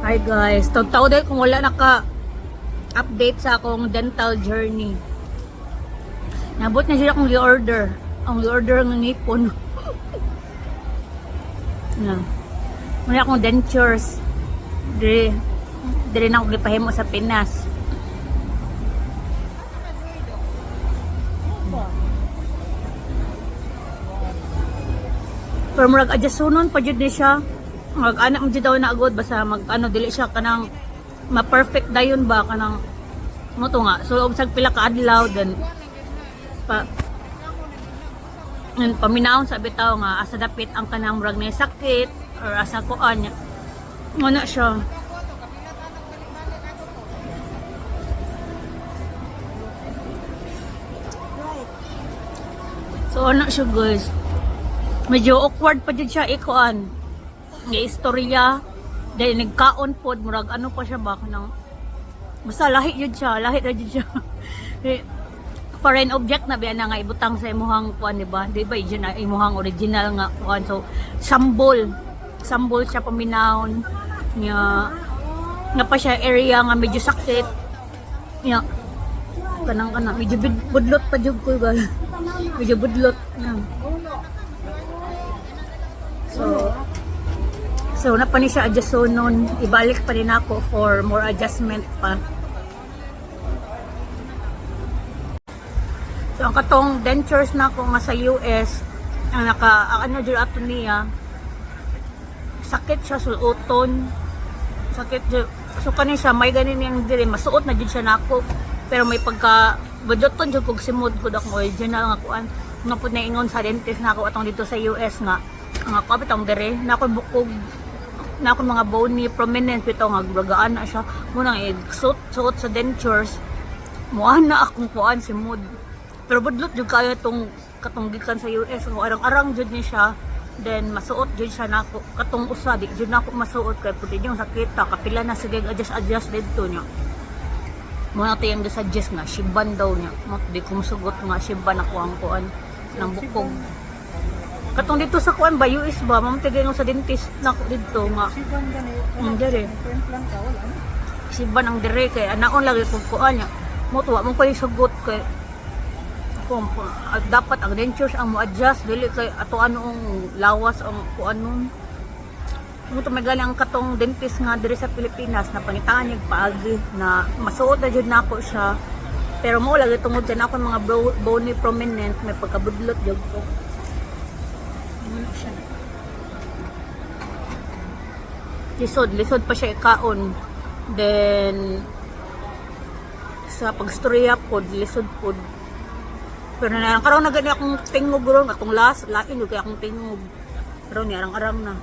Hi guys, tagtaw dahil kung wala naka-update sa akong dental journey. Nabot na sila kung i-order. Ang i-order ng nipon. Muna akong dentures. Dire na ako gipahimo sa Pinas. Pero murag adjasunon pa jud ni siya. Mag-anak mo dyan daw na agod, basta mag-ano, dili siya kanang ma-perfect dayon ba, kanang mo to nga. So, obsag pila ka adlaw, then paminahon sa bitaw nga, asa dapit ang kanang murag na sakit, or asa kuan niya. Ano siya. So, ano siya guys. Medyo awkward pa dyan siya ikuan. Nga istorya. Dahil nagkaon po. Murag ano pa siya ba? Kanang, basta lahi yun siya. Lahi na yun siya. Foreign object na biya na nga ibutang sa imuhang kuan, diba? Di ba yun na imuhang original nga kuan. So, sambol. Sambol siya paminahon. Nga pa siya area nga medyo sakit. Nga. Kanang. Medyo budlot pa dyan ko. Medyo budlot. So na pa ni siya adjustment, ibalik pa rin ako for more adjustment pa. So ang katong dentures na ako nga sa US, ang ano dyan ato niya, sakit siya suluton, sakit dyan. So kanin siya, may ganin yung diri, masuot na dyan siya na ako, pero may pagka, badoton dyan kung simod ko ako original nga kuan, nga po na ingon sa dentist na ako atong dito sa US nga, nga ko bitong dere na ako bukog na ako mga bony prominent bitaw nga gagaan na siya munang suot sa dentures muan na akong kuan si mood pero budlot jud kayo tong katong gikan sa US ang arang-arang jud ni siya then masuot jud siya nako katong usa di jud nako masuot kay puti yung sakit ta kapila na sige adjust dito niya mo na tayong suggest nga shiban daw niya mo di ko musugot nga shiban ako ang kuan ng bukog. Katong dito sa kuan ba US ba mamtigay no sa dentist na ko dito nga siban gani dire siban ang dire kay anaon lagi kung kuan nya mo tuwa mo koy sugot kay kung dapat ang dentures ang mo adjust dili kay ato anong lawas ang kuan nun mo to magali ang katong dentist nga dire sa Pilipinas na pangitaan niya paagi na masuot na jud nako siya pero mo lagi tungod sa ako mga bony prominent may pagkabudlot jud ko. Lisod pa siya ikaon. Then sa pagstorya pod lisod pod. Pero na karon na gani akong tingog ron atong lain kay akong tingog. Pero ni arang-arang na.